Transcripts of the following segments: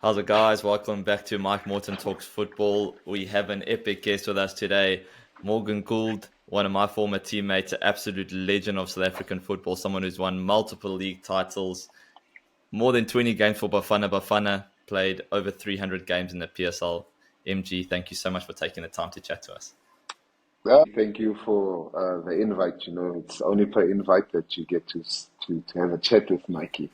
How's it, guys? Welcome back to Mike Morton Talks Football. We have an epic guest with us today, Morgan Gould, one of my former teammates, an absolute legend of South African football, someone who's won multiple league titles, more than 20 games for Bafana Bafana, played over 300 games in the PSL. MG, thank you so much for taking the time to chat to us. Thank you for the invite. It's only per invite that you get to have a chat with Mikey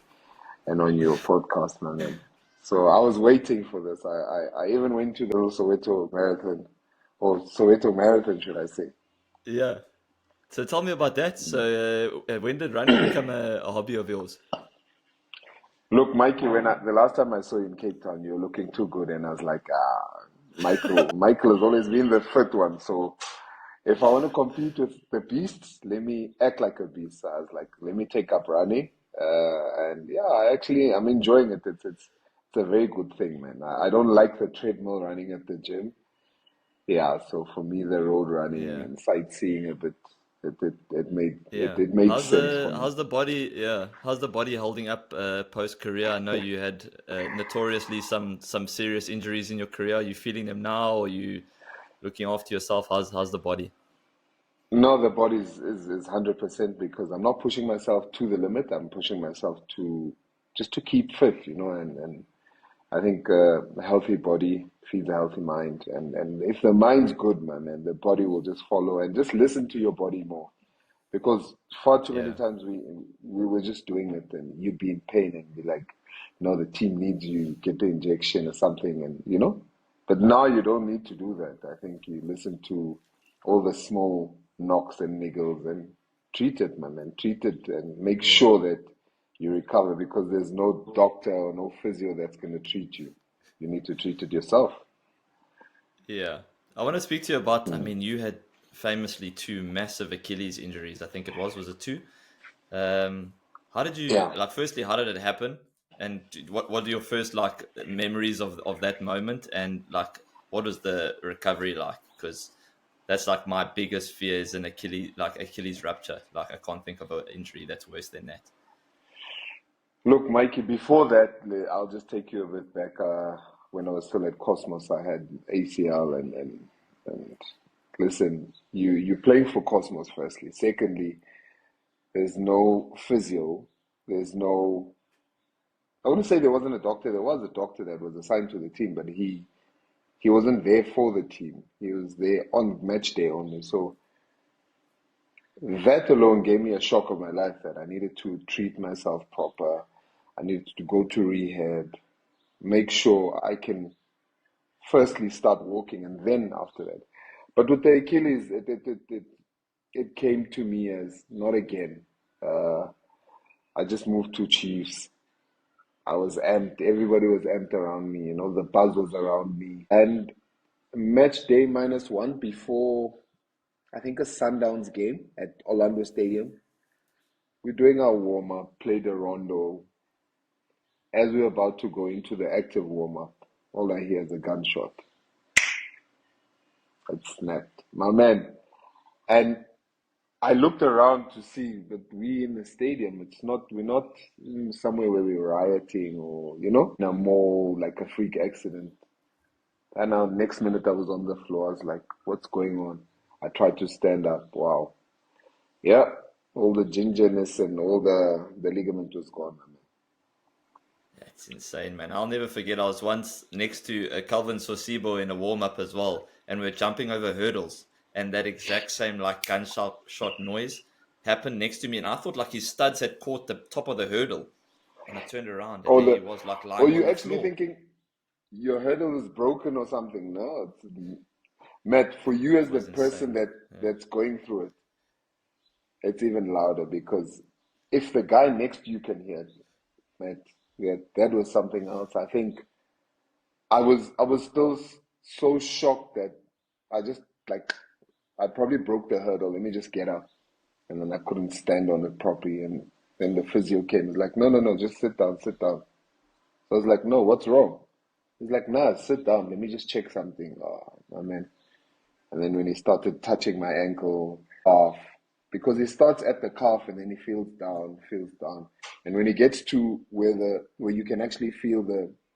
and on your podcast, my man. So I was waiting for this. I even went to the Soweto Marathon, or Soweto Marathon, should I say? Yeah. So tell me about that. So when did running become a hobby of yours? Look, Mikey, the last time I saw you in Cape Town, you were looking too good, and I was like, Michael has always been the fit one. So if I want to compete with the beasts, let me act like a beast. So I was like, let me take up running. And yeah, I'm enjoying it. It's a very good thing, man. I don't like the treadmill running at the gym. Yeah, so for me, the road running Yeah. and sightseeing a bit, Yeah. it made How's sense for the me. how's the body? Yeah. How's the body holding up post career? I know you had notoriously some serious injuries in your career. Are you feeling them now? Or are you looking after yourself? How's the body? No, the body is 100% because I'm not pushing myself to the limit. I'm pushing myself to just to keep fit, and I think a healthy body feeds a healthy mind, and if the mind's good, man, the body will just follow and just listen to your body more. Because far too many Yeah. times we were just doing it, and you'd be in pain and be like, the team needs you, get the injection or something, and. But now you don't need to do that. I think you listen to all the small knocks and niggles and treat it, man, and treat it and make Yeah. sure that you recover because there's no doctor or no physio that's going to treat you. You need to treat it yourself. Yeah. I want to speak to you about. I Mm. mean, you had famously two massive Achilles injuries. I think was it two? How did you Yeah. like? Firstly, how did it happen? And what are your first like memories of that moment? And like, what was the recovery like? Because that's like my biggest fear is an Achilles rupture. Like I can't think of an injury that's worse than that. Look, Mikey, before that, I'll just take you a bit back. When I was still at Cosmos, I had ACL and listen, you're playing for Cosmos firstly. Secondly, there's no physio. There's no. I wouldn't say there wasn't a doctor. There was a doctor that was assigned to the team, but he wasn't there for the team. He was there on match day only. So that alone gave me a shock of my life that I needed to treat myself proper. I needed to go to rehab, make sure I can firstly start walking, and then after that. But with the Achilles, it came to me as not again. Uh, I just moved to Chiefs. I was amped. Everybody was amped around me. The buzz was around me. And match day -1 before, I think, a Sundowns game at Orlando Stadium. We're doing our warm up, played a rondo. As we were about to go into the active warm up, all I hear is a gunshot. It snapped. My man. And I looked around to see that we in the stadium. We're not somewhere where we're rioting or, in a mall, like a freak accident. And now, next minute, I was on the floor. I was like, what's going on? I tried to stand up. Wow. Yeah. All the gingerness and all the ligament was gone. That's insane, man. I'll never forget. I was once next to Calvin Sosibo in a warm up as well, and we are jumping over hurdles, and that exact same like gunshot shot noise happened next to me, and I thought like his studs had caught the top of the hurdle, and I turned around, and Or there he the, was like or lying on you the actually floor. thinking your hurdle is broken or something? No, Matt, for you It as the was person insane. Yeah. that's going through it, it's even louder because if the guy next to you can hear it, Matt, yeah, that was something else. I think I was still so shocked that I just like I probably broke the hurdle. Let me just get up, and then I couldn't stand on it properly. And then the physio came. He's like, no, no, no, just sit down, sit down. So I was like, no, what's wrong? He's like, nah, sit down. Let me just check something. Oh, my man. And then when he started touching my ankle, calf, because he starts at the calf and then he feels down. And when he gets to where you can actually feel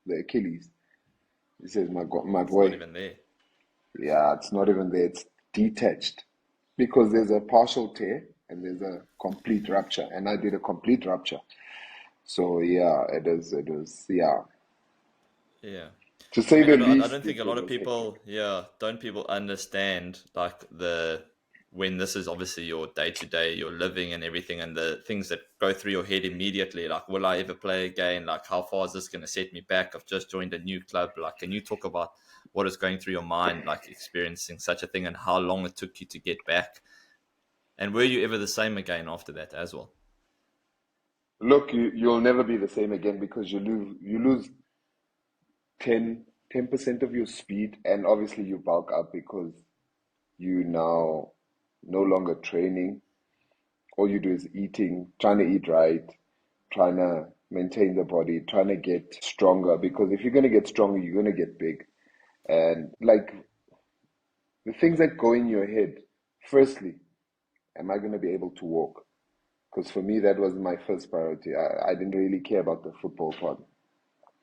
the Achilles. He says, my It's not boy, even there. yeah, it's not even there. It's detached because there's a partial tear and there's a complete rupture, and I did a complete rupture. So yeah, it is, yeah. Yeah. To I say mean, the I least, don't think a it lot of was hectic. people, yeah, don't people understand like when this is obviously your day to day, your living and everything, and the things that go through your head immediately. Like, will I ever play again? Like, how far is this going to set me back? I've just joined a new club. Like, can you talk about what is going through your mind, like experiencing such a thing, and how long it took you to get back? And were you ever the same again after that as well? Look, you'll never be the same again because you lose 10% of your speed, and obviously you bulk up because you now no longer training. All you do is eating, trying to eat right, trying to maintain the body, trying to get stronger. Because if you're going to get stronger, you're going to get big. And like the things that go in your head, firstly, am I going to be able to walk? Because for me, that was my first priority. I didn't really care about the football part.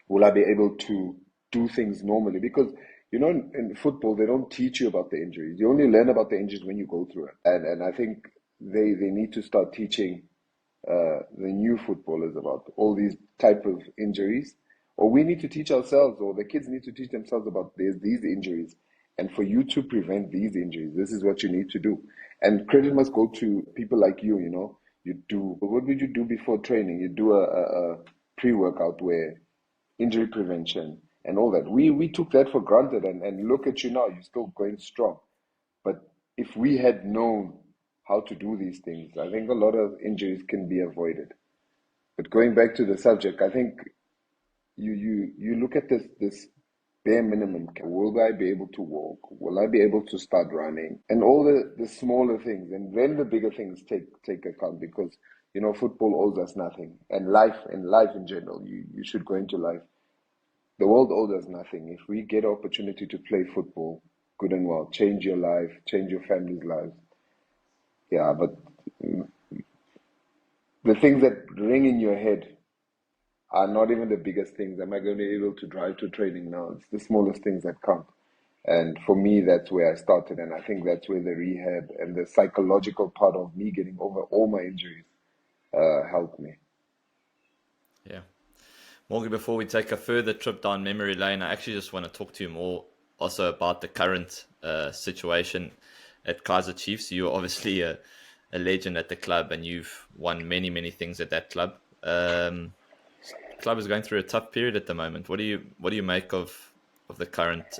Will I be able to do things normally? Because in football they don't teach you about the injuries. You only learn about the injuries when you go through it. And I think they need to start teaching the new footballers about all these type of injuries, or we need to teach ourselves, or the kids need to teach themselves about there's these injuries, and for you to prevent these injuries, this is what you need to do. And credit must go to people like you. You do what would you do before training? You do a pre-workout where injury prevention and all that. We took that for granted, and look at you now, you're still going strong. But if we had known how to do these things, I think a lot of injuries can be avoided. But going back to the subject, I think you look at this bare minimum. Will I be able to walk? Will I be able to start running? And all the smaller things, and then the bigger things take account, because football owes us nothing, and life in general. You should go into life. The world owes us nothing. If we get opportunity to play football, good and well, change your life, change your family's lives. Yeah, but the things that ring in your head are not even the biggest things. Am I going to be able to drive to training now? It's the smallest things that count. And for me, that's where I started. And I think that's where the rehab and the psychological part of me getting over all my injuries helped me. Yeah. Morgan, before we take a further trip down memory lane, I actually just want to talk to you more also about the current situation at Kaizer Chiefs. You're obviously a legend at the club and you've won many, many things at that club. Club is going through a tough period at the moment. What do you make of the current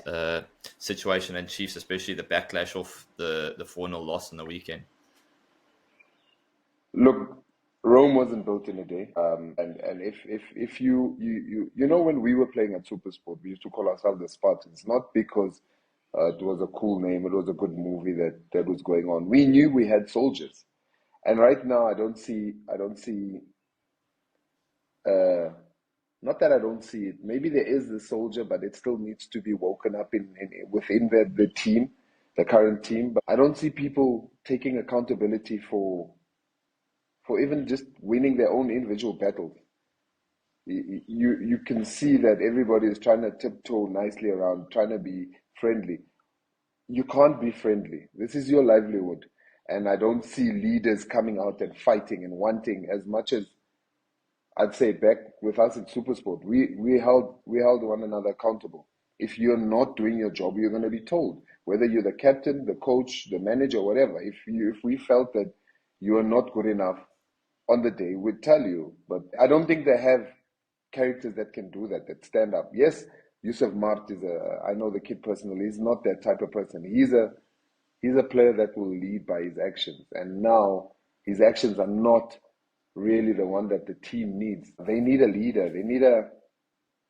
situation and Chiefs, especially the backlash of the 4-0 loss on the weekend? Look, Rome wasn't built in a day. And if you when we were playing at Supersport, we used to call ourselves the Spartans, not because it was a cool name, it was a good movie that was going on. We knew we had soldiers, and right now I don't see. Uh, Not that I don't see it. Maybe there is the soldier, but it still needs to be woken up within the team, the current team. But I don't see people taking accountability for even just winning their own individual battles. You can see that everybody is trying to tiptoe nicely around, trying to be friendly. You can't be friendly. This is your livelihood. And I don't see leaders coming out and fighting and wanting as much as I'd say back with us at Supersport. We held one another accountable. If you're not doing your job, you're going to be told. Whether you're the captain, the coach, the manager, whatever. If we felt that you are not good enough on the day, we'd tell you. But I don't think they have characters that can do that stand up. Yes, Yusuf Mart I know the kid personally. He's not that type of person. He's a player that will lead by his actions. And now his actions are not really the one that the team needs. They need a leader.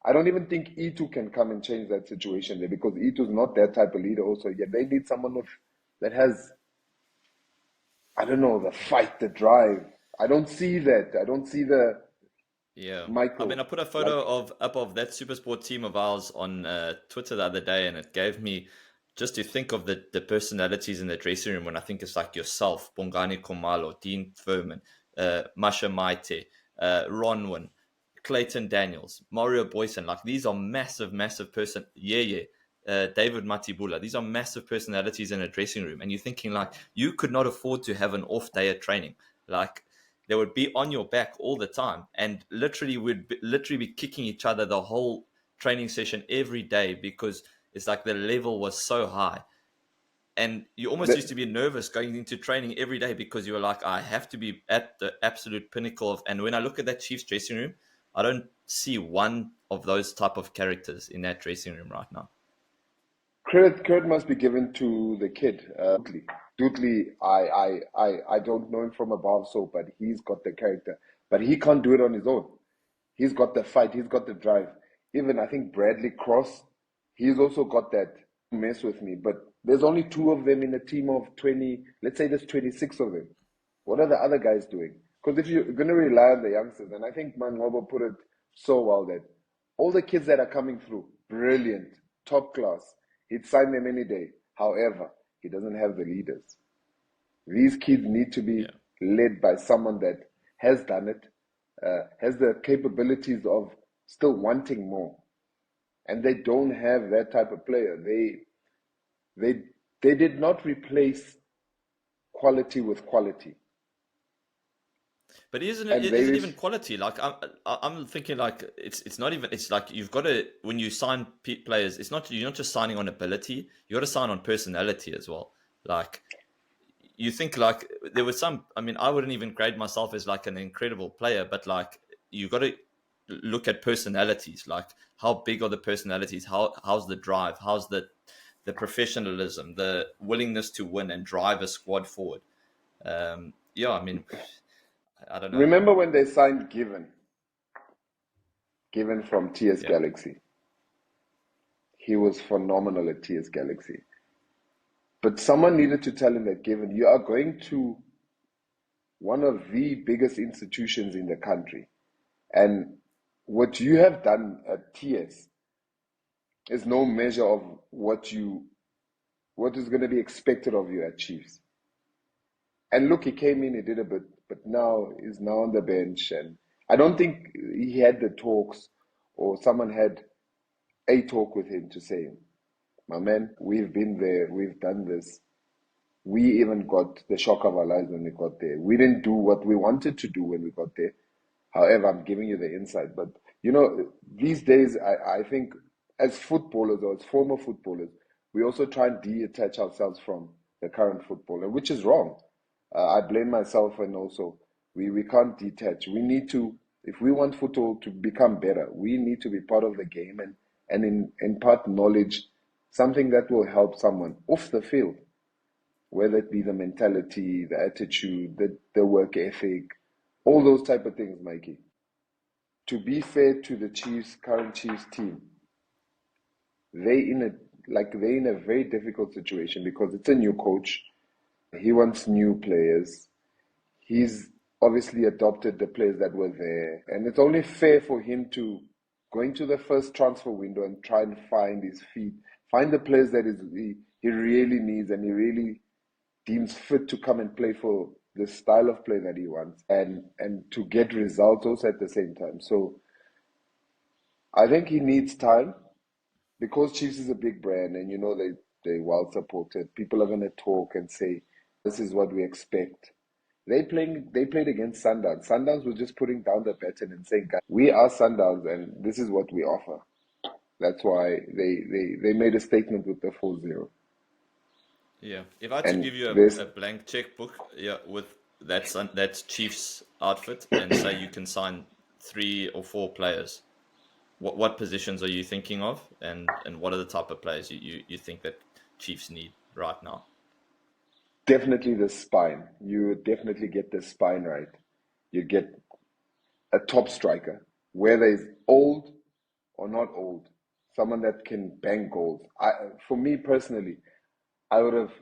I don't even think E2 can come and change that situation there, because E2 is not that type of leader also. Yet they need someone that has, I don't know, the fight, the drive. I don't see that. I don't see the Yeah. I mean, I Michael. put a photo Like, of up of that Supersport team of ours on Twitter the other day, and it gave me just to think of the personalities in the dressing room when I think it's like yourself, Bongani Komalo, Dean Furman, Masha Maite, Ronwen, Clayton Daniels, Mario Boyson, like these are massive person. David Matibula. These are massive personalities in a dressing room, and you're thinking like you could not afford to have an off day at training. Like they would be on your back all the time, and literally literally be kicking each other the whole training session every day because it's like the level was so high. And you almost used to be nervous going into training every day because you were like, I have to be at the absolute pinnacle of. And when I look at that Chiefs dressing room, I don't see one of those type of characters in that dressing room right now. Credit must be given to the kid, Dudley. I don't know him from above, but he's got the character. But he can't do it on his own. He's got the fight. He's got the drive. Even I think Bradley Cross, he's also got that. Mess with me, but there's only 2 of them in a team of 20. Let's say there's 26 of them. What are the other guys doing? Because if you're going to rely on the youngsters, and I think Mangobo put it so well that all the kids that are coming through, brilliant, top class, he'd sign them any day. However, he doesn't have the leaders. These kids need to be led by someone that has done it, has the capabilities of still wanting more. And they don't have that type of player. They did not replace quality with quality. But isn't it even quality? Like I'm thinking like it's not even. It's like you've got to, when you sign players, you're not just signing on ability. You got to sign on personality as well. Like you think like there was some. I mean, I wouldn't even grade myself as like an incredible player, but like you got to look at personalities. Like how big are the personalities? How's the drive? How's the professionalism, the willingness to win and drive a squad forward? I mean, I don't know. Remember when they signed Given from TS Galaxy? He was phenomenal at TS Galaxy. But someone needed to tell him that, Given, you are going to one of the biggest institutions in the country. And what you have done at TS is no measure of what is going to be expected of you at Chiefs. And look, he came in, he did a bit, but now he's now on the bench. And I don't think he had the talks or someone had a talk with him to say, my man, we've been there, we've done this. We even got the shock of our lives when we got there. We didn't do what we wanted to do when we got there. However, I'm giving you the insight. But, these days, I think as footballers or as former footballers, we also try and detach ourselves from the current footballer, which is wrong. I blame myself, and also we can't detach. We need to, if we want football to become better, we need to be part of the game and impart knowledge, something that will help someone off the field, whether it be the mentality, the attitude, the work ethic, all those type of things, Mikey. To be fair to the current Chiefs team, they're in a very difficult situation because it's a new coach. He wants new players. He's obviously adopted the players that were there. And it's only fair for him to go into the first transfer window and try and find his feet, find the players that he really needs and he really deems fit to come and play for the style of play that he wants and to get results also at the same time. So I think he needs time because Chiefs is a big brand and they're well supported. People are going to talk and say, this is what we expect. They played against Sundowns. Sundowns was just putting down the baton and saying, guys, we are Sundowns and this is what we offer. That's why they made a statement with the 4-0. Yeah. If I had to give you a blank checkbook, with that's Chiefs outfit and say you can sign 3 or 4 players, what positions are you thinking of and what are the type of players you think that Chiefs need right now? Definitely the spine. You definitely get the spine right. You get a top striker, whether he's old or not old, someone that can bang goals. For me personally, I would have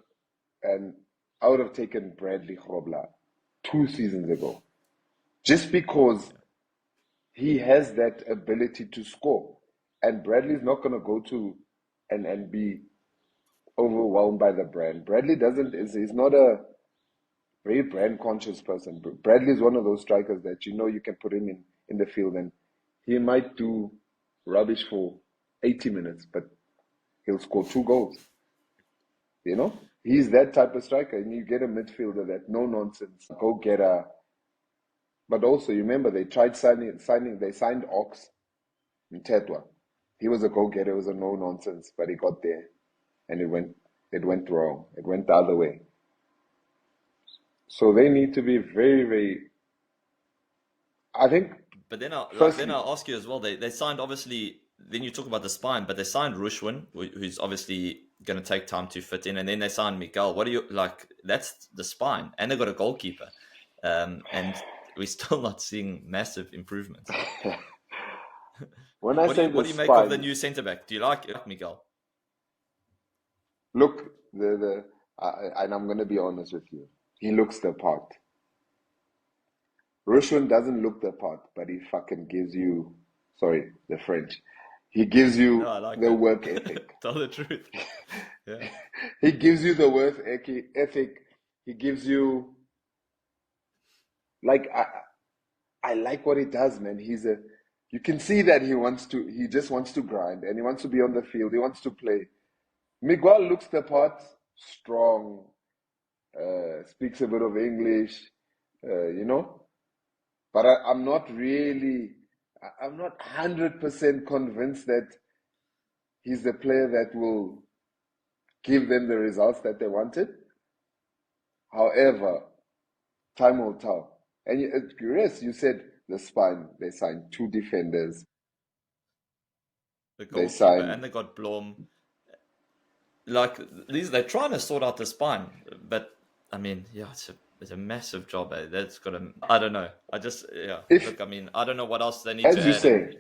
taken Bradley Grobler 2 seasons ago, just because he has that ability to score, and Bradley's not going to go to and be overwhelmed by the brand. Bradley he's not a very brand conscious person. Bradley is one of those strikers that you can put him in the field and He might do rubbish for 80 minutes, but he'll score 2 goals. You know, he's that type of striker, and you get a midfielder that no nonsense, go getter. But also, you remember they tried they signed Ox in Tetwa. He was a go getter, it was a no nonsense, but he got there, and it went wrong. It went the other way. So they need to be very, very. I think. But then I'll Firstly, ask you as well. They signed, obviously. Then you talk about the spine, but they signed Rushwin, who's obviously going to take time to fit in, and then they signed Miguel. What do you like? That's the spine, and they got a goalkeeper, and we're still not seeing massive improvements. when I say What do you the make of the spine, new centre back? Do you like Miguel? look, and I'm going to be honest with you, he looks the part. Rushwin doesn't look the part, but he fucking gives you, sorry, the French, he gives No, you I like the that. work ethic. Tell the truth. Yeah. He gives you the work ethic. He gives you, like, I like what he does, man. You can see that he just wants to grind and he wants to be on the field. He wants to play. Miguel looks the part, strong, speaks a bit of English, you know. But I'm not 100% convinced that he's the player that will give them the results that they wanted. However, time will tell. And yes, you said the spine. They signed 2 defenders. The They goalkeeper, signed. and they got Blom. Like they're trying to sort out the spine, but I mean, yeah, it's a massive job. That's got to. I don't know. If, Look, I mean, I don't know what else they need to as you add, and say,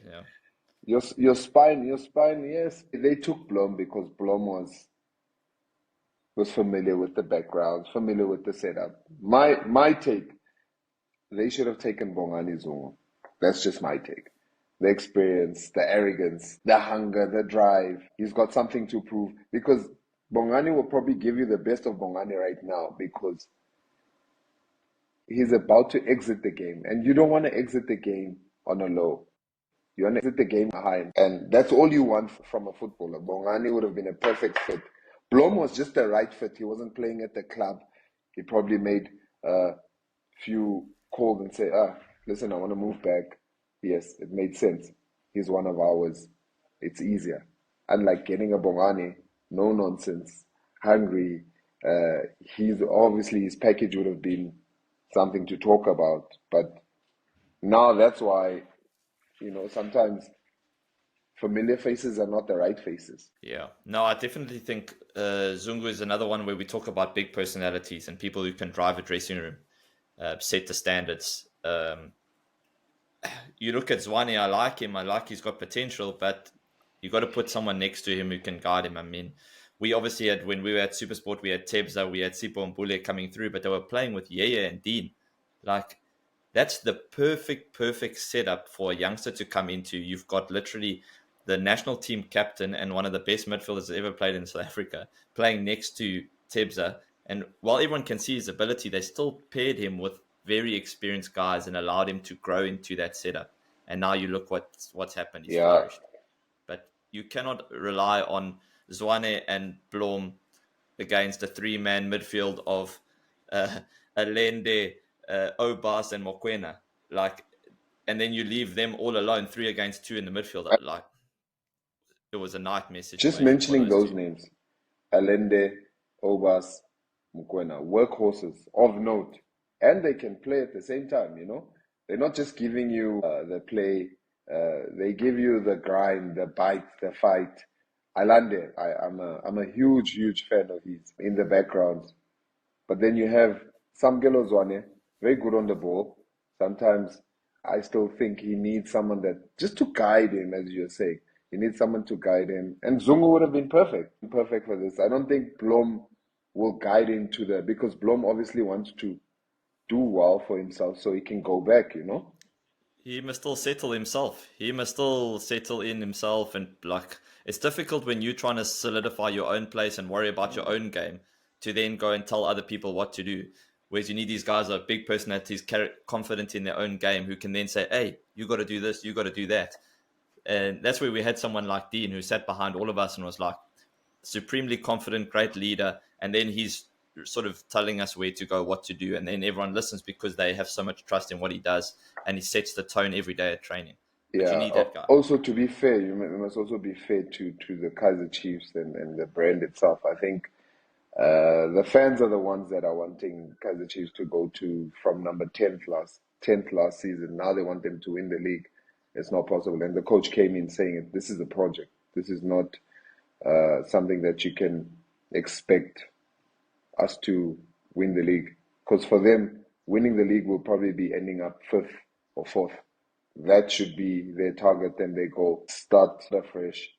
yeah, your spine. Yes, they took Blom because Blom was familiar with the background, familiar with the setup. My take, they should have taken Bongani Zungu. That's just my take. The experience, the arrogance, the hunger, the drive. He's got something to prove because Bongani will probably give you the best of Bongani right now because he's about to exit the game. And you don't want to exit the game on a low. You want to exit the game high. And that's all you want from a footballer. Bongani would have been a perfect fit. Blom was just the right fit. He wasn't playing at the club. He probably made a few calls and say, listen, I want to move back. Yes, it made sense. He's one of ours. It's easier. Unlike getting a Bongani, no nonsense, hungry. He's obviously his package would have been something to talk about. But now that's why, sometimes familiar faces are not the right faces. yeah. No, I definitely think Zungu is another one where we talk about big personalities and people who can drive a dressing room, set the standards. You look at Zwane, I like him. I like he's got potential, but you got to put someone next to him who can guide him. I mean, we obviously had, when we were at Supersport, we had Tebza, we had Sipo and Bule coming through, but they were playing with Yeye and Dean. Like, that's the perfect setup for a youngster to come into. You've got literally the national team captain and one of the best midfielders ever played in South Africa playing next to Tebza. And while everyone can see his ability, they still paired him with very experienced guys and allowed him to grow into that setup. And now you look what's happened. He's Yeah. flourished. But you cannot rely on Zwane and Blom against a 3-man midfield of Alende, Obas, and Mokwena. And then you leave them all alone, 3 against 2 in the midfield. It was a nightmare Just situation for mentioning those those two. names, Alende, Obas, Mukwena, workhorses of note, and they can play at the same time. They're not just giving you the play; they give you the grind, the bite, the fight. Alande, I'm a huge fan of his in the background. But then you have Samgelo Zwane, very good on the ball. Sometimes I still think he needs someone that just to guide him, as you're saying. He needs someone to guide him. And Zungu would have been perfect for this. I don't think Blom will guide him because Blom obviously wants to do well for himself so he can go back. He must still settle himself. He must still settle in himself. And it's difficult when you're trying to solidify your own place and worry about your own game to then go and tell other people what to do. Whereas you need these guys that are big personalities, confident in their own game, who can then say, hey, you got to do this, you got to do that. And that's where we had someone like Dean who sat behind all of us and was like supremely confident, great leader. And then he's sort of telling us where to go, what to do. And then everyone listens because they have so much trust in what he does. And he sets the tone every day at training. But you Yeah. need that guy. Also, to be fair, you must also be fair to the Kaizer Chiefs and the brand itself. I think the fans are the ones that are wanting Kaizer Chiefs to go to from number 10th last season. Now they want them to win the league. It's not possible. And the coach came in saying, this is a project. This is not something that you can expect us to win the league. Because for them, winning the league will probably be ending up 5th or 4th. That should be their target. Then they go start afresh.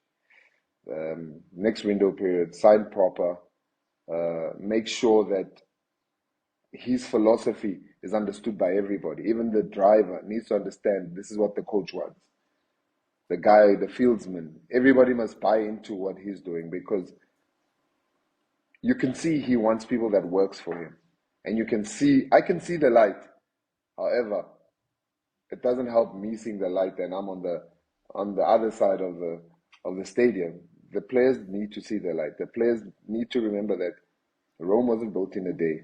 Next window period, sign proper. Make sure that his philosophy is understood by everybody. Even the driver needs to understand this is what the coach wants. The guy, the fieldsman, everybody must buy into what he's doing, because you can see he wants people that works for him. And I can see the light. However, it doesn't help me seeing the light and I'm on the other side of the stadium. The players need to see the light. The players need to remember that Rome wasn't built in a day.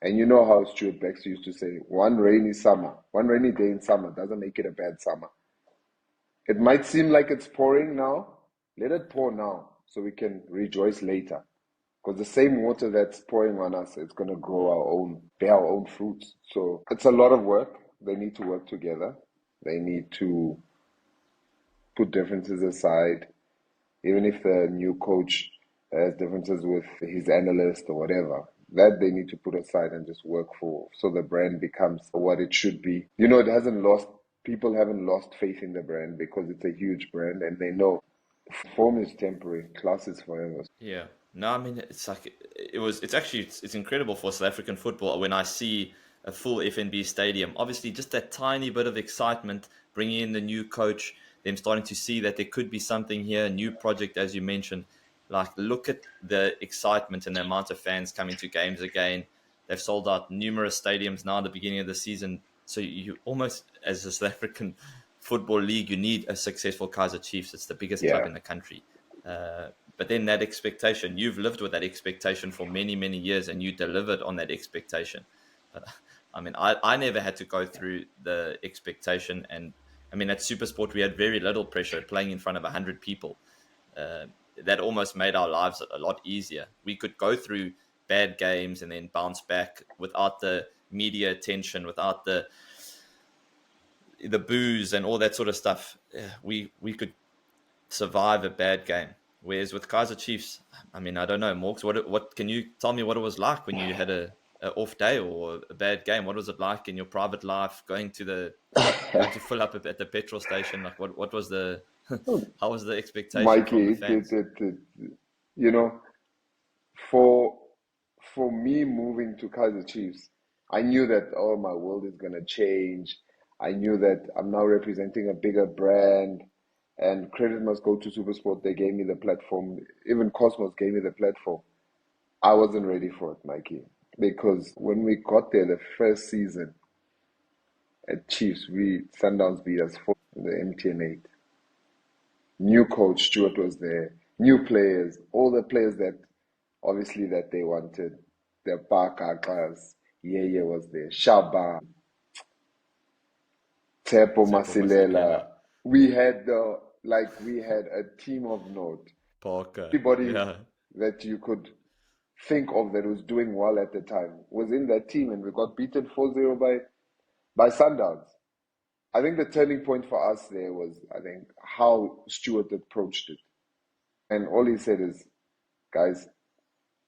And you know how Stuart Baxter used to say, one rainy day in summer doesn't make it a bad summer. It might seem like it's pouring now. Let it pour now so we can rejoice later. Because the same water that's pouring on us, it's going to bear our own fruits. So it's a lot of work. They need to work together. They need to put differences aside. Even if the new coach has differences with his analyst or whatever, that they need to put aside and just work for, so the brand becomes what it should be. People haven't lost faith in the brand because it's a huge brand, and they know form is temporary, class is forever. Yeah. No, I mean, it's incredible for South African football when I see a full FNB stadium. Obviously, just that tiny bit of excitement, bringing in the new coach, them starting to see that there could be something here, a new project, as you mentioned. Like, look at the excitement and the amount of fans coming to games again. They've sold out numerous stadiums now at the beginning of the season. So you almost, as a South African football league, you need a successful Kaizer Chiefs. It's the biggest club in the country. But then that expectation, you've lived with that expectation for many, many years, and you delivered on that expectation. But I mean, I never had to go through the expectation. And I mean, at Supersport, we had very little pressure playing in front of 100 people. That almost made our lives a lot easier. We could go through bad games and then bounce back without the media attention, without the booze and all that sort of stuff. We could survive a bad game. Whereas with Kaizer Chiefs, I mean, I don't know, Morgs, what can you tell me what it was like when you had a off day or a bad game? What was it like in your private life, going to fill up at the petrol station? Like, what was the how was the expectation from the Mikey, fans? you know, for me moving to Kaizer Chiefs, I knew that my world is gonna change. I knew that I'm now representing a bigger brand, and credit must go to SuperSport. They gave me the platform. Even Cosmos gave me the platform. I wasn't ready for it, Mikey, because when we got there the first season at Chiefs, Sundowns beat us for the MTN 8. New coach Stuart was there, new players, all the players that obviously that they wanted. The Baka class, Yeye was there, Shaba, Tepo Super Masilela, Masilela. We had a team of note. Parker, Everybody yeah. that you could think of that was doing well at the time was in that team, and we got beaten 4-0 by Sundowns. I think the turning point for us there was, I think, how Stuart approached it. And all he said is, guys,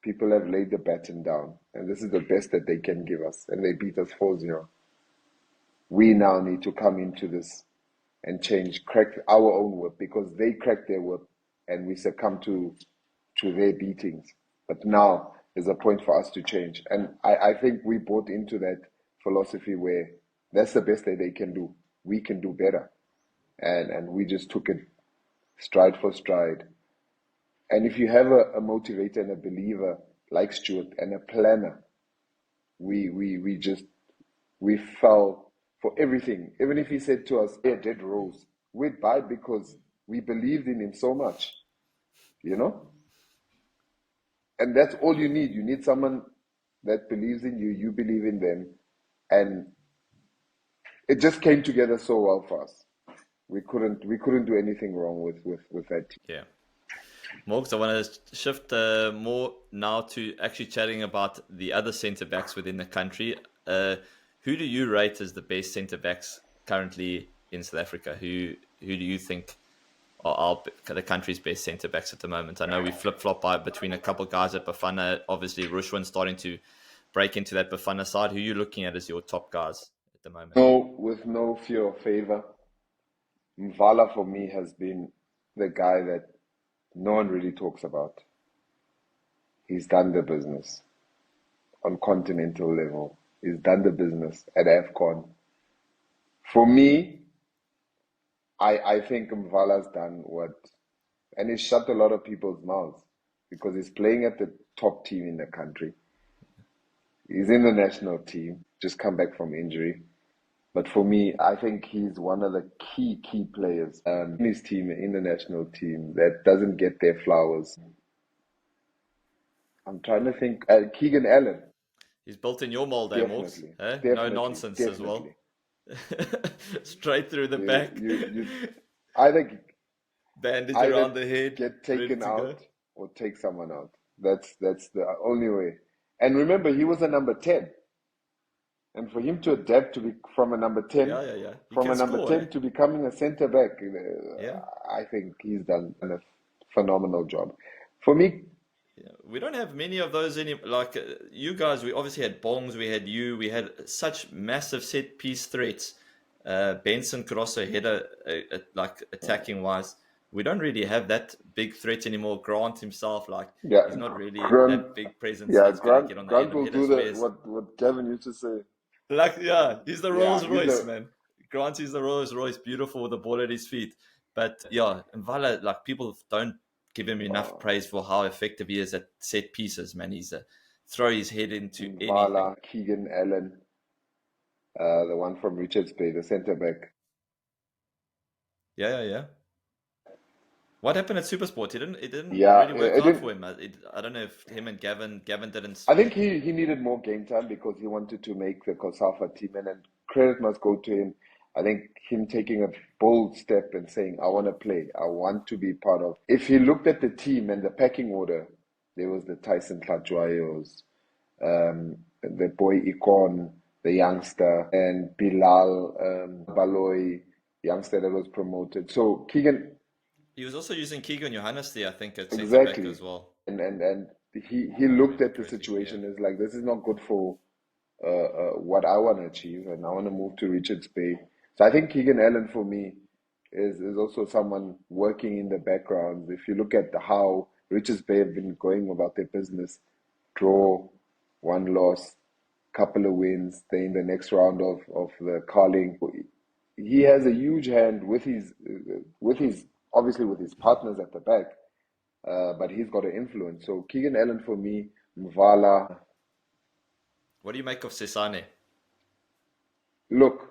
people have laid the baton down, and this is the best that they can give us. And they beat us 4-0. We now need to come into this and crack our own whip, because they cracked their whip and we succumbed to their beatings. But now is a point for us to change. And I think we bought into that philosophy where that's the best that they can do. We can do better. And we just took it stride for stride. And if you have a motivator and a believer like Stuart and a planner, we fell for everything. Even if he said to us, "Hey, dead rose," we'd buy because we believed in him so much, you know. And that's all you need. You need someone that believes in you. You believe in them, and it just came together so well for us. We couldn't do anything wrong with that team. Yeah. Morgs, I want to shift more now to actually chatting about the other centre backs within the country. Who do you rate as the best centre backs currently in South Africa? Who do you think are the country's best centre backs at the moment? I know we flip flop by between a couple of guys at Bafana. Obviously, Rushwin starting to break into that Bafana side. Who are you looking at as your top guys at the moment? No, with no fear of favor, Mvala for me has been the guy that no one really talks about. He's done the business on continental level. He's done the business at AFCON. For me, I think Mvala's done what, and he's shut a lot of people's mouths because he's playing at the top team in the country. He's in the national team, just come back from injury. But for me, I think he's one of the key players in his team, in the national team, that doesn't get their flowers. I'm trying to think. Keegan Allen. He's built in your mold, eh, Morgs? Definitely. Eh? No Definitely. nonsense as well. Definitely. Straight through the back. You either Bandage either around the head. get ready taken to out go. or take someone out. That's the only way. And remember, he was a number 10. And for him to adapt to be from a number 10, Yeah. He from can a number score, 10 eh? to becoming a centre back, Yeah. I think he's done a phenomenal job. For me, Yeah. We don't have many of those any like you guys. We obviously had Bongs, we had you, we had such massive set piece threats. Benson could also head like attacking wise. We don't really have that big threat anymore. Grant himself, like yeah, he's not really Grant, that big presence yeah, that's going to get on the end Grant of will do headers. the Whereas, what Gavin used to say. like, yeah, he's the Yeah, Rolls he's Royce, the man. Grant is the Rolls Royce, beautiful with the ball at his feet. But yeah, Mvala, like people don't give him enough praise for how effective he is at set pieces, man. He's throw his head into anything. Vala, Keegan Allen, the one from Richards Bay, the centre back. Yeah. What happened at Supersport? It didn't Yeah, really work it out for didn't. him. I don't know if him and Gavin didn't. I think he needed more game time because he wanted to make the COSAFA team, and credit must go to him. I think him taking a bold step and saying, "I want to play. I want to be part of." If he looked at the team and the pecking order, there was the Tyson Tlajuayos, the boy Ikon, the youngster, and Bilal Baloy, youngster that was promoted. So Keegan, He was also using Keegan Johannes there, I think, at centre back exactly, as well. and he looked at the Impressive, yeah. situation as like, this is not good for what I want to achieve, and I want to move to Richards Bay. So I think Keegan Allen for me is also someone working in the background. If you look at how Richards Bay have been going about their business, draw, one loss, couple of wins, they're in the next round of the Carling. He has a huge hand with his obviously with his partners at the back, but he's got an influence. So Keegan Allen for me, Mvala. What do you make of Sesane? Look,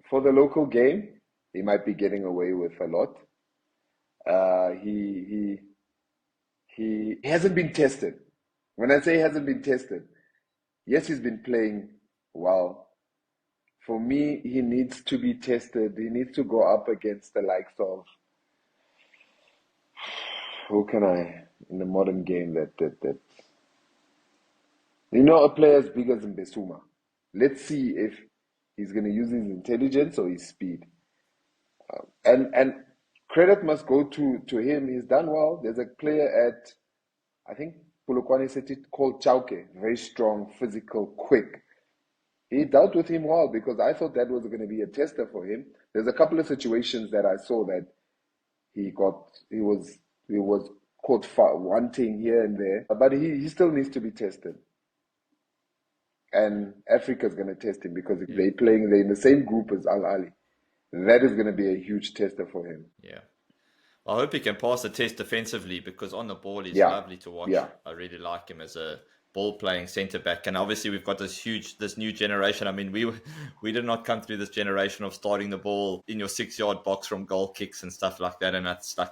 for the local game, he might be getting away with a lot. He hasn't been tested. When I say he hasn't been tested, yes, he's been playing well. For me, he needs to be tested. He needs to go up against the likes of, who can I, in the modern game, that a player as big as Mbesuma. Let's see if he's going to use his intelligence or his speed. And credit must go to him. He's done well. There's a player at, I think Polokwane said it, called Chauke. Very strong, physical, quick. He dealt with him well because I thought that was going to be a tester for him. There's a couple of situations that I saw that he was caught wanting here and there, but he still needs to be tested. And Africa's going to test him because if they're in the same group as Al Ali, that is going to be a huge tester for him. Yeah. I hope he can pass the test defensively because on the ball he's Yeah, lovely to watch. yeah. I really like him as a ball playing centre back. And obviously we've got this new generation. I mean, we did not come through this generation of starting the ball in your 6-yard box from goal kicks and stuff like that. And that's like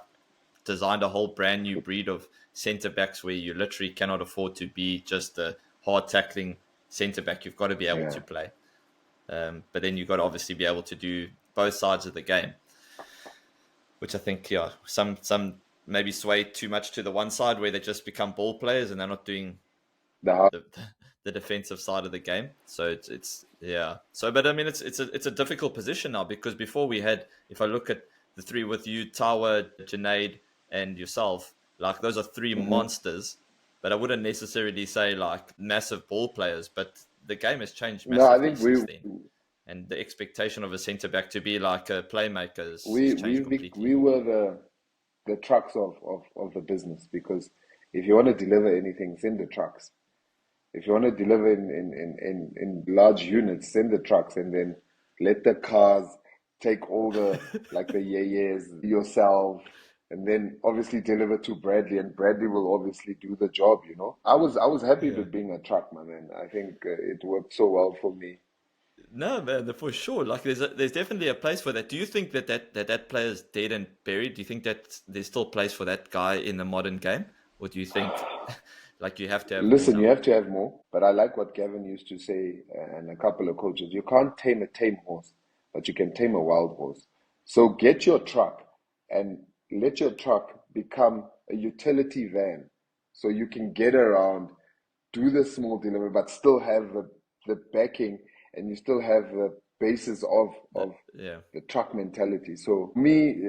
designed a whole brand new breed of centre backs where you literally cannot afford to be just a hard tackling centre back. You've got to be able to play. But then you've got to obviously be able to do both sides of the game, which I think, some maybe sway too much to the one side where they just become ball players and they're not doing the defensive side of the game. So it's So, but I mean, it's a difficult position now, because before we had, if I look at the three with you, Tawa, Junaid, and yourself, like those are three monsters. But I wouldn't necessarily say like massive ball players. But the game has changed massively since then. And the expectation of a centre back to be like a playmaker has changed completely. We were the trucks of the business, because if you want to deliver anything, send the trucks. If you want to deliver in large units, send the trucks, and then let the cars take all the like the years yourself, and then obviously deliver to Bradley, and Bradley will obviously do the job. I was happy with being a truck, man. I think it worked so well for me. No, man, for sure. Like, there's definitely a place for that. Do you think that player's dead and buried? Do you think that there's still place for that guy in the modern game, or do you think like you have to have? Listen, you have to have more. But I like what Gavin used to say, and a couple of coaches. You can't tame a tame horse, but you can tame a wild horse. So get your truck and let your truck become a utility van, so you can get around, do the small delivery, but still have the backing, and you still have the basis of the truck mentality. So me,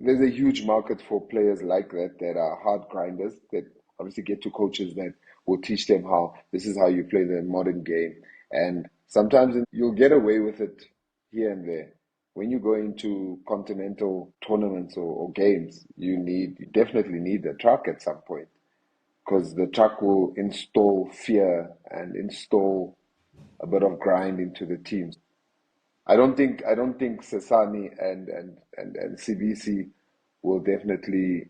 there's a huge market for players like that are hard grinders, that obviously get to coaches that will teach them how this is how you play the modern game. And sometimes you'll get away with it here and there. When you go into continental tournaments or games, you definitely need a truck at some point, because the truck will install fear and install a bit of grind into the teams. I don't think Sasani and CBC will definitely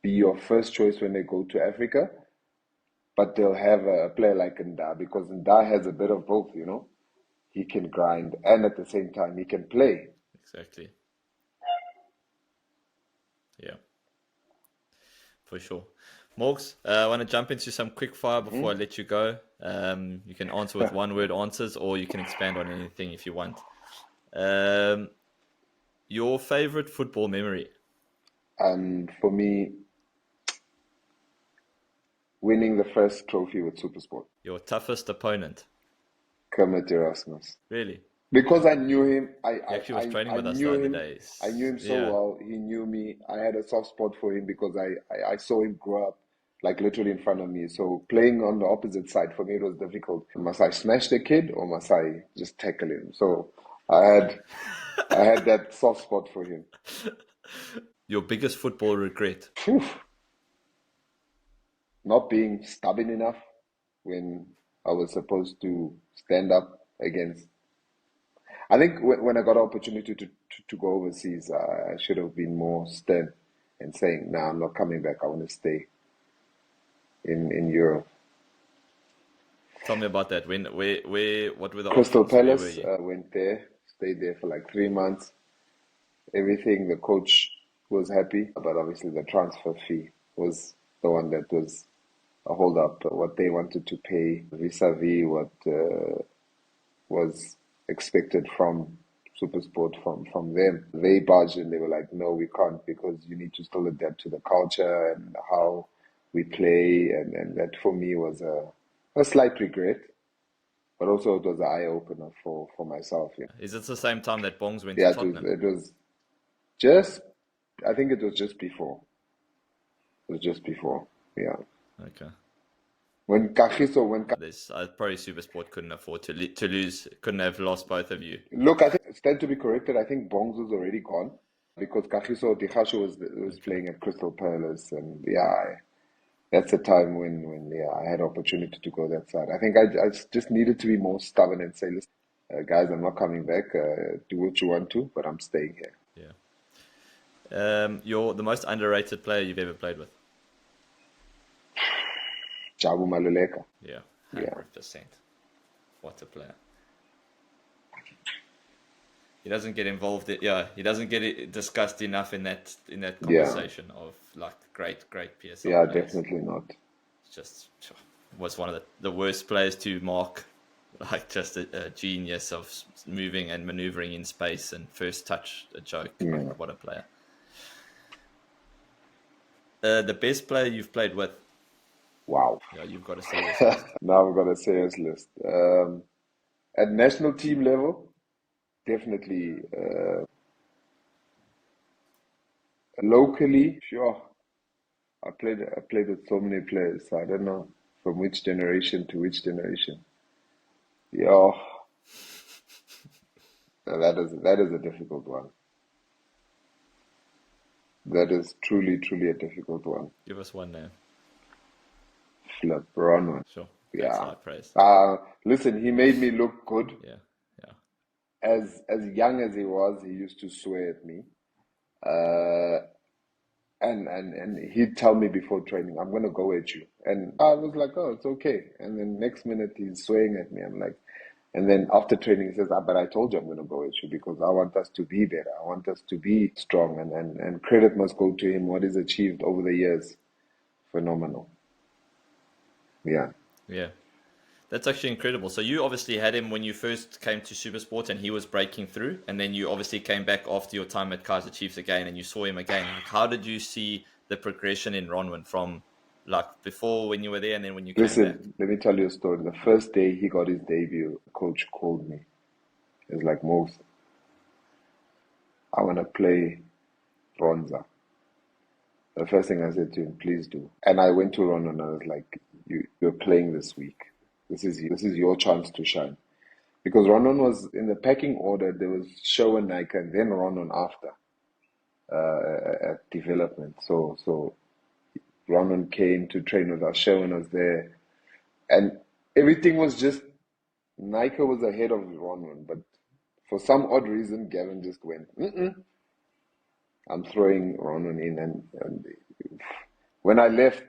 be your first choice when they go to Africa, but they'll have a player like Nda, because Nda has a bit of both. He can grind, and at the same time he can play. Exactly. Yeah, for sure. Morgs, I want to jump into some quick fire before I let you go. You can answer with one-word answers, or you can expand on anything if you want. Your favorite football memory? For me, winning the first trophy with SuperSport. Your toughest opponent? Kermit Erasmus. Really? Because I knew him. He actually was training with us the other day. I knew him so well. He knew me. I had a soft spot for him because I saw him grow up, like literally in front of me. So playing on the opposite side, for me, it was difficult. Must I smash the kid, or must I just tackle him? So I had that soft spot for him. Your biggest football regret? Not being stubborn enough when I was supposed to stand up against. I think when I got an opportunity to go overseas, I should have been more stern and saying, "No, I'm not coming back. I want to stay in Europe." Tell me about that. What were the Crystal options? Palace, went there, stayed there for like 3 months. Everything, the coach was happy, but obviously the transfer fee was the one that was a hold up. What they wanted to pay vis-a-vis what was expected from SuperSport from them. They barged and they were like, "No, we can't, because you need to still adapt to the culture and how we play." And that for me was a slight regret, but also it was an eye opener for myself. Yeah. Is it the same time that Bongs went to Tottenham? It was just, I think it was just before. It was just before, yeah. Okay. When Kagiso, probably SuperSport couldn't afford to lose, couldn't have lost both of you. Look, I think it's time to be corrected. I think Bongs was already gone, because Kagiso Dikgasho was playing at Crystal Palace, and that's the time when I had opportunity to go that side. I think I just needed to be more stubborn and say, "Listen, guys, I'm not coming back. Do what you want to, but I'm staying here." Yeah. You're the most underrated player you've ever played with? Jabu Maluleka. Yeah, Yeah. 100%. What a player. He doesn't get involved. He doesn't get it discussed enough in that Yeah. conversation of like great PSL Yeah, players. definitely not. Just was one of the worst players to mark. Like just a genius of moving and maneuvering in space and first touch a joke. Yeah. Like what a player. The best player you've played with? Wow. Yeah, you've got a serious list. Now we've got a serious list. At national team level, definitely. Locally, sure. I played with so many players. So I don't know from which generation to which generation. Yeah, that is a difficult one. That is truly a difficult one. Give us one name. Flip, Ronwen. Sure. That's Yeah. high praise. Listen, he made me look good. Yeah. Yeah. As young as he was, he used to swear at me. Uh, and he'd tell me before training, I'm gonna go at you. And I was like, oh, it's okay. And then next minute he's swearing at me. I'm like, and then after training he says, but I told you I'm gonna go at you because I want us to be better. I want us to be strong. And credit must go to him. What he's achieved over the years, phenomenal. Yeah. Yeah. That's actually incredible. So you obviously had him when you first came to Supersport and he was breaking through, and then you obviously came back after your time at Kaizer Chiefs again and you saw him again. Like, how did you see the progression in Ronwen from like before when you were there and then when you came back? Listen, let me tell you a story. The first day he got his debut, coach called me. He was like, Mose, I want to play Ronza. The first thing I said to him, please do. And I went to Ron and I was like, you're playing this week. This is your chance to shine. Because Ronan was in the pecking order, there was Show and Nike and then Ronan after at development. So Ronan came to train with us, Showan was there. And everything was just, Nike was ahead of Ronan. But for some odd reason, Gavin just went, I'm throwing Ronan in. And when I left,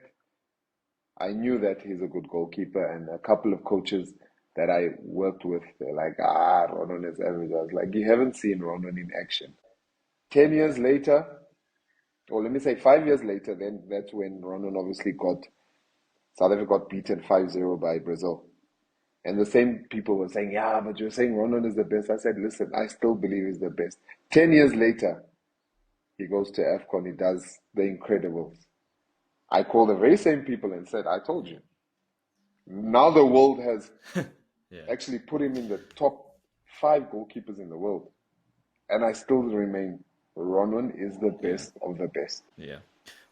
I knew that he's a good goalkeeper, and a couple of coaches that I worked with, they're like, Ronan is average. I was like, you haven't seen Ronan in action. 10 years later, or let me say 5 years later, then that's when Ronan obviously South Africa got beaten 5-0 by Brazil. And the same people were saying, yeah, but you're saying Ronan is the best. I said, listen, I still believe he's the best. 10 years later, he goes to AFCON, he does the Incredibles. I called the very same people and said, I told you. Now the world has actually put him in the top 5 goalkeepers in the world. And I still remain, Ronwen is the best of the best. Yeah.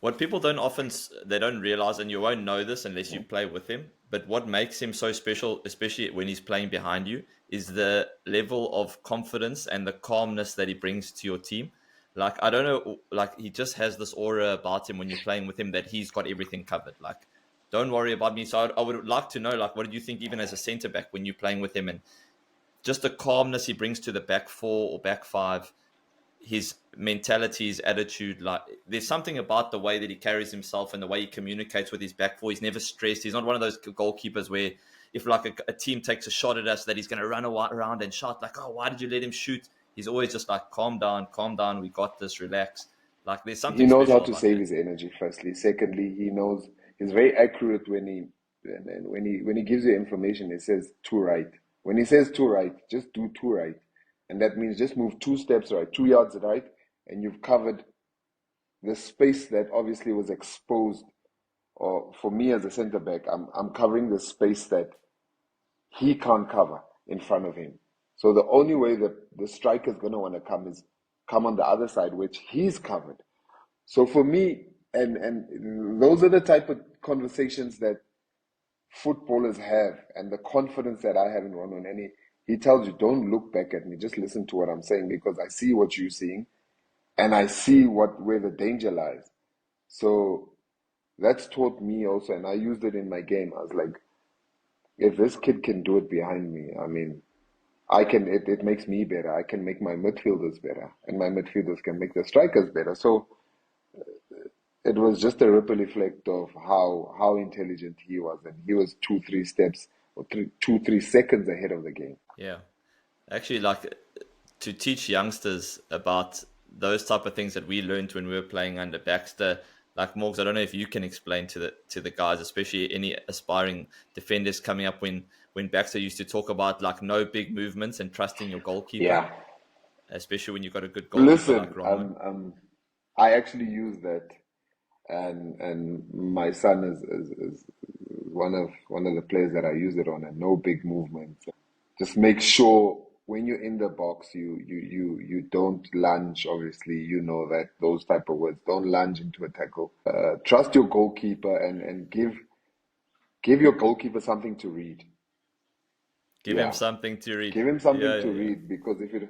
What people they don't realize, and you won't know this unless you play with him, but what makes him so special, especially when he's playing behind you, is the level of confidence and the calmness that he brings to your team. Like, I don't know, like he just has this aura about him when you're playing with him that he's got everything covered. Like, don't worry about me. So I would like to know, like, what did you think even as a centre back when you're playing with him, and just the calmness he brings to the back 4 or back 5, his mentality, his attitude. Like, there's something about the way that he carries himself and the way he communicates with his back 4. He's never stressed. He's not one of those goalkeepers where if like a team takes a shot at us that he's going to run around and shout like, oh, why did you let him shoot? He's always just like, calm down, we got this, relax. Like, there's something he knows how special to about save that. his energy. Firstly, secondly, he's very accurate when he gives you information. He says 2 right. When he says 2 right, just do 2 right, and that means just move 2 steps right, 2 yards right, and you've covered the space that obviously was exposed. Or for me as a centre back, I'm covering the space that he can't cover in front of him. So the only way that the striker is going to want to come is come on the other side, which he's covered. So for me, and those are the type of conversations that footballers have, and the confidence that I have in Ronwen. And he tells you, don't look back at me, just listen to what I'm saying, because I see what you're seeing, and I see where the danger lies. So that's taught me also, and I used it in my game. I was like, if this kid can do it behind me, I mean, I can. It makes me better. I can make my midfielders better, and my midfielders can make the strikers better. So it was just a ripple effect of how intelligent he was, and he was 2 3 steps or 2 3 seconds ahead of the game. Yeah. Actually, like to teach youngsters about those type of things that we learned when we were playing under Baxter. Like Morgs, I don't know if you can explain to the guys, especially any aspiring defenders coming up, when Baxter used to talk about like no big movements and trusting your goalkeeper, Yeah, especially when you've got a good goalkeeper like listen, Ronwen. I actually use that, and my son is one of the players that I use it on, and no big movements. Just make sure when you're in the box, you don't lunge. Obviously, you know that those type of words. Don't lunge into a tackle. Trust your goalkeeper, and give your goalkeeper something to read. Give him Yeah, something to read. give him Yeah, something yeah, to yeah. read, because if it It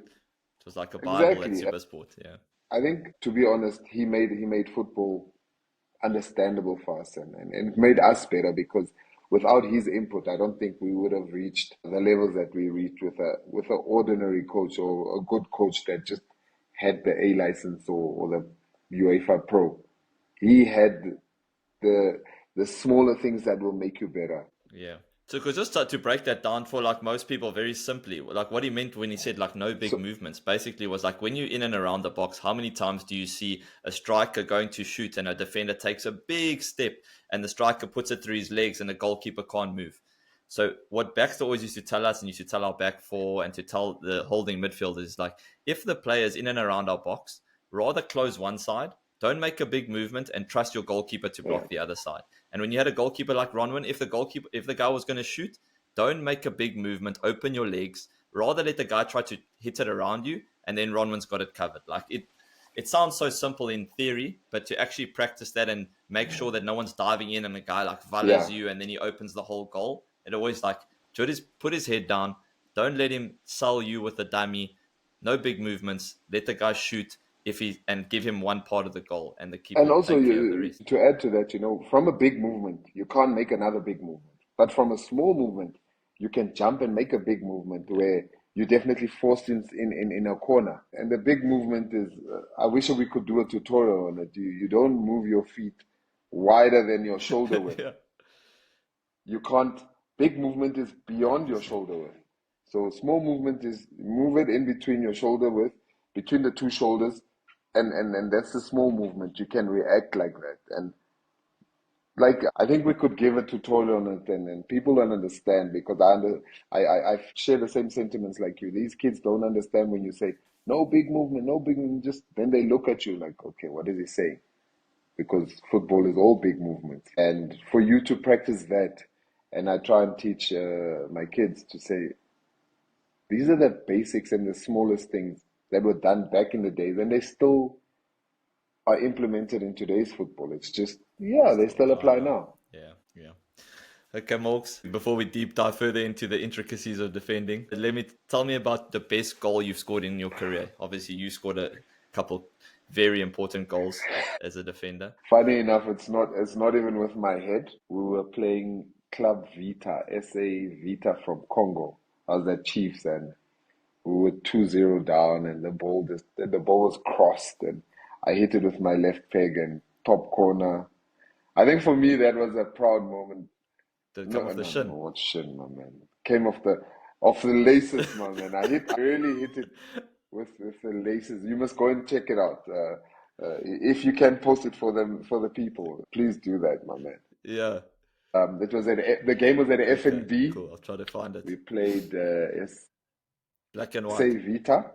was like a Bible at exactly, Supersport. Yeah. I think, to be honest, he made football understandable for us, and it made us better, because without his input, I don't think we would have reached the levels that we reached with an ordinary coach, or a good coach that just had the A license, or the UEFA Pro. He had the the smaller things that will make you better. Yeah. So, because just to break that down for like most people very simply, like what he meant when he said like no big So movements, basically was like when you're in and around the box, how many times do you see a striker going to shoot and a defender takes a big step and the striker puts it through his legs and the goalkeeper can't move? So, what Baxter always used to tell us and used to tell our back four and to tell the holding midfielders is like, if the player's in and around our box, rather close one side, don't make a big movement and trust your goalkeeper to yeah, block the other side. And when you had a goalkeeper like Ronwen, if the guy was going to shoot, don't make a big movement. Open your legs. Rather let the guy try to hit it around you, and then Ronwen's got it covered. Like it sounds so simple in theory, but to actually practice that and make sure that no one's diving in and a guy like volleys yeah. you and then he opens the whole goal. It always like Jody's put his head down. Don't let him sell you with the dummy. No big movements. Let the guy shoot if he and give him one part of the goal, and the keeper And will also, take care of the rest. to add to that, from a big movement, you can't make another big movement. But from a small movement, you can jump and make a big movement, Yeah. where you're definitely forced in a corner. And the big movement is, I wish we could do a tutorial on it. You don't move your feet wider than your shoulder width. Yeah. You can't, big movement is beyond your 100%. shoulder width. So small movement is move it in between your shoulder width, between the two shoulders, and that's the small movement. You can react like that. And like, I think we could give a tutorial on it, and people don't understand, because I share the same sentiments like you. These kids don't understand when you say no big movement, no big movement. Just then they look at you like, okay, what is he saying? Because football is all big movements. And for you to practice that, and I try and teach my kids to say, these are the basics and the smallest things that were done back in the days, and they still are implemented in today's football. It's just, yeah, they Still still apply apply now. now. Yeah, yeah. Okay, Morgs, before we deep dive further into the intricacies of defending, tell me about the best goal you've scored in your career. Obviously, you scored a couple very important goals as a defender. Funny enough, it's not even with my head. We were playing Club Vita, SA Vita from Congo. I was at Chiefs, and we were 2-0 down, and the ball was crossed, and I hit it with my left peg and top corner. I think for me that was a proud moment. Did it come No, off the no, no, shin? what shin, my man. Came off the laces, my man. I really hit it with the laces. You must go and check it out. If you can post it for the people, please do that, my man. Yeah. It was the game was at Okay, FNB. cool. I'll try to find it. We played Black and SA white. Vita,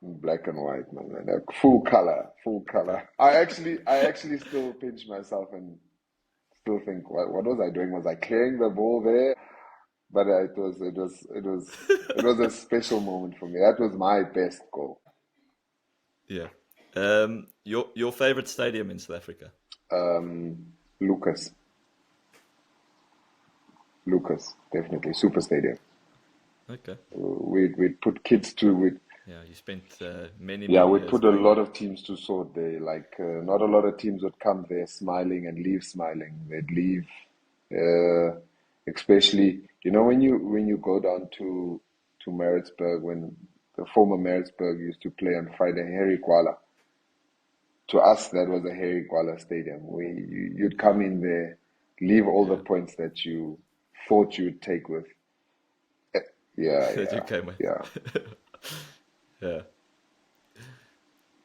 black and white, my man. Full color, full Okay. color. I actually still pinch myself and still think, what was I doing? Was I clearing the ball there? But it was a special moment for me. That was my best goal. Yeah. Your favorite stadium in South Africa? Lucas, Lucas, definitely Super Stadium. Okay. We'd put kids to we Yeah, you spent many, Yeah, many we'd years put a going lot there. of teams to sort there. Like, not a lot of teams would come there smiling and leave smiling. They'd leave, uh, especially, when you go down to Maritzburg, when the former Maritzburg used to play on Friday, Harry Kuala. to us, that was a Harry Gwala Stadium. You'd come in there, leave all the Yeah. points that you thought you'd take with. Yeah, That you yeah, came with. yeah.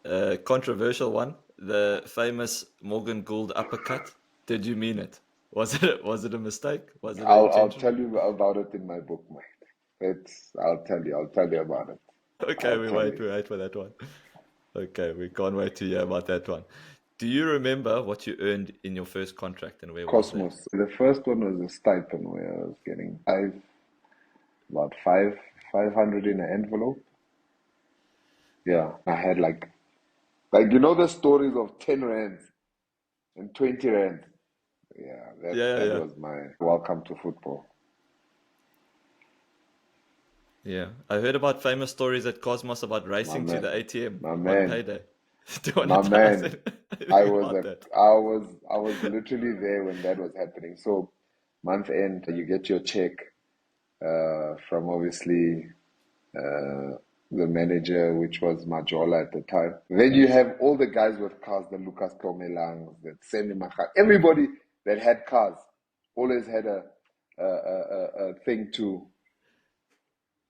Yeah. Controversial one. The famous Morgan Gould uppercut. Did you mean it? Was it a mistake? Was it I'll intentional? tell you about it in my book, mate. I'll tell you about it. Okay, I'll tell you. we wait for that one. Okay, we can't wait to hear about that one. Do you remember what you earned in your first contract and where was that? Cosmos. The first one was a stipend where I was getting about 500 in an envelope. Yeah, I had like you know the stories of 10 rands and 20 rands. Yeah, Yeah, that yeah, was my welcome to football. yeah. I heard about famous stories at Cosmos about My racing to the man, ATM my on man, payday. my man. 200,000. You got that. I was literally there when that was happening. So month end, you get your check from obviously the manager, which was Majola at the time. Then you have all the guys with cars, the Lucas Tomelangs, the Semi Macha, everybody that had cars always had a thing to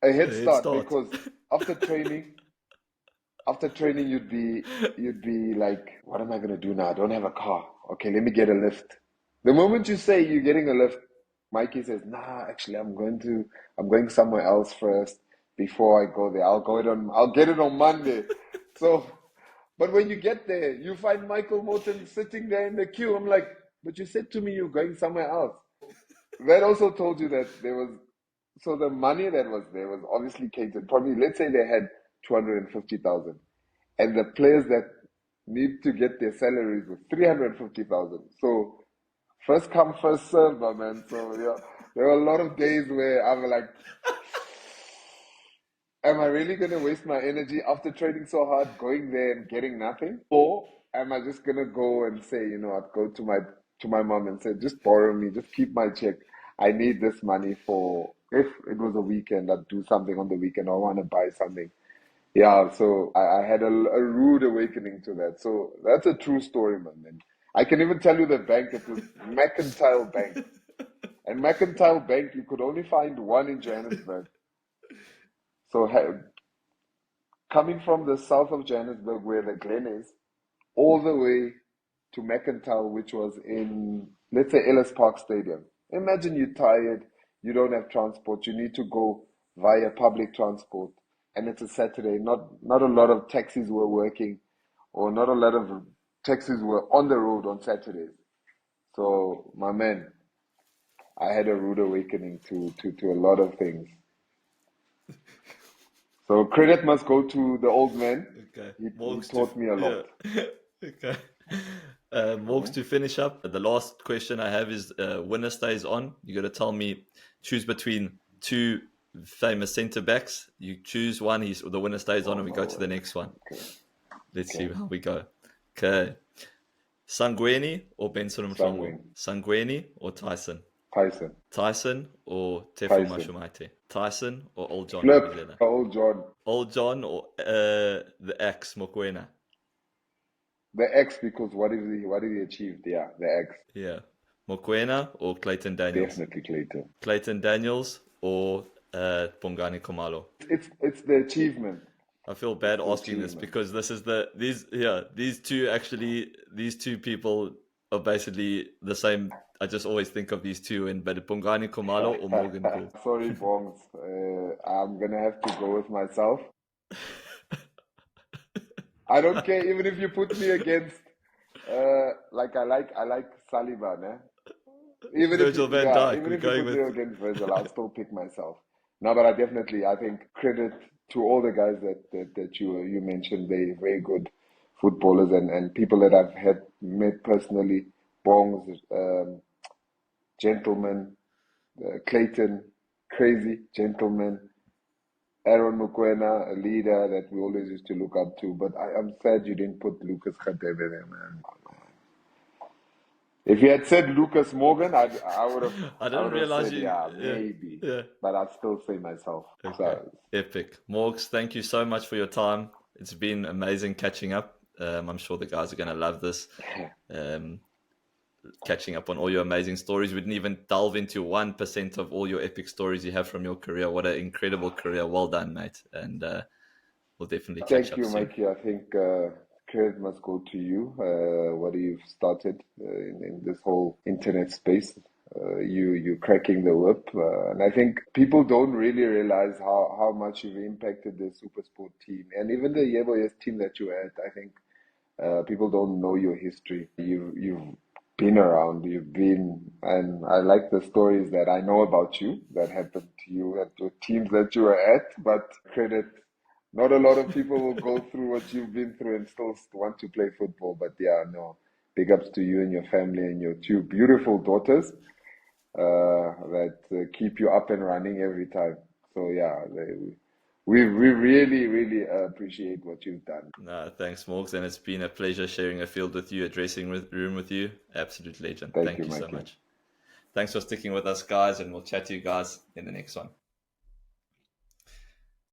a A head head start start. because after training, you'd be like, what am I gonna do now? I don't have a car. Okay, let me get a lift. The moment you say you're getting a lift, Mikey says, nah, actually I'm going somewhere else first before I go there. I'll get it on Monday. So but when you get there, you find Michael Morton sitting there in the queue. I'm like, but you said to me you're going somewhere else. That also told you that there was, so the money that was there was obviously catered. Probably, let's say they had 250,000, and the players that need to get their salaries were 350,000. So first come, first serve, my man. So yeah, there were a lot of days where I was like, am I really going to waste my energy after training so hard, going there and getting nothing? Or am I just going to go and say, you know, I'd go to my mom and say, just borrow me, just keep my check. I need this money for if it was a weekend, I'd do something on the weekend. I want to buy something. Yeah, so I had a rude awakening to that. So that's a true story, man. And I can even tell you the bank. It was Mercantile Bank. And Mercantile Bank, you could only find one in Johannesburg. So coming from the south of Johannesburg, where the Glen is, all the way to Mercantile, which was in, let's say, Ellis Park Stadium. Imagine you're tired, you don't have transport, you need to go via public transport, and it's a Saturday. Not a lot of taxis were working, or not a lot of taxis were on the road on Saturdays. So, my man, I had a rude awakening to a lot of things. So credit must go to the old man. Okay. He Morgs to taught me a yeah. lot. Okay. Morgs to finish up. The last question I have is winner stays on. You got to tell me choose between two famous centre backs. You choose one. The winner stays on, Oh and we my go to the word. next one. Okay, Let's see okay. how we go. Okay. Sangweni or Benson Mhlongo? Sangwing. Sangweni or Tyson? Tyson. Tyson or Tefo Tyson. Mashumaite? Tyson or Old John Flip. Vuvuzela? Old John. Old John or the ex Mokwena? The X because what did he achieve? Yeah, the X. Yeah. Mokwena or Clayton Daniels? Definitely Clayton. Clayton Daniels or Bongani Komalo? It's the achievement. I feel It's bad the asking this achievement. because this is these two people are basically the same. I just always think of these two in, but Bongani Komalo or Morgan Gould. Sorry, Bongs. I'm gonna have to go with myself. I don't care even if you put me against like I like Saliba, né? Virgil van Dijk, Even we're if you going put me with. against Virgil, I'll still pick myself. No, but I think credit to all the guys that you mentioned. They're very good footballers and people that I've had met personally. Bongs, gentleman, Clayton, crazy gentleman. Aaron Mokoena, a leader that we always used to look up to. But I'm sad you didn't put Lucas Radebe there, man. If you had said Lucas Morgan, I I didn't would have realize said you. yeah, Yeah, maybe, yeah. but I'd still say myself. Okay, So epic. Morgs, thank you so much for your time. It's been amazing catching up. I'm sure the guys are going to love this. Catching up on all your amazing stories. We didn't even delve into 1% of all your epic stories you have from your career. What an incredible career. Well done, mate. And we'll definitely catch Thank up you, soon. Mikey. I think credit must go to you. What you've started in this whole internet space. You cracking the whip, and I think people don't really realize how much you've impacted the SuperSport team and even the Yeboyes team that you had. I think people don't know your history. You've been around, you've been, and I like the stories that I know about you that happened to you at the teams that you were at. But credit, not a lot of people will go through what you've been through and still want to play football. But yeah, no, big ups to you and your family and your two beautiful daughters that keep you up and running every time. So yeah, we really, really appreciate what you've done. No, thanks, Morgs. And it's been a pleasure sharing a field with you, a dressing room with you. Absolute legend. Thank Thank you, you so Mikey. much. Thanks for sticking with us, guys, and we'll chat to you guys in the next one.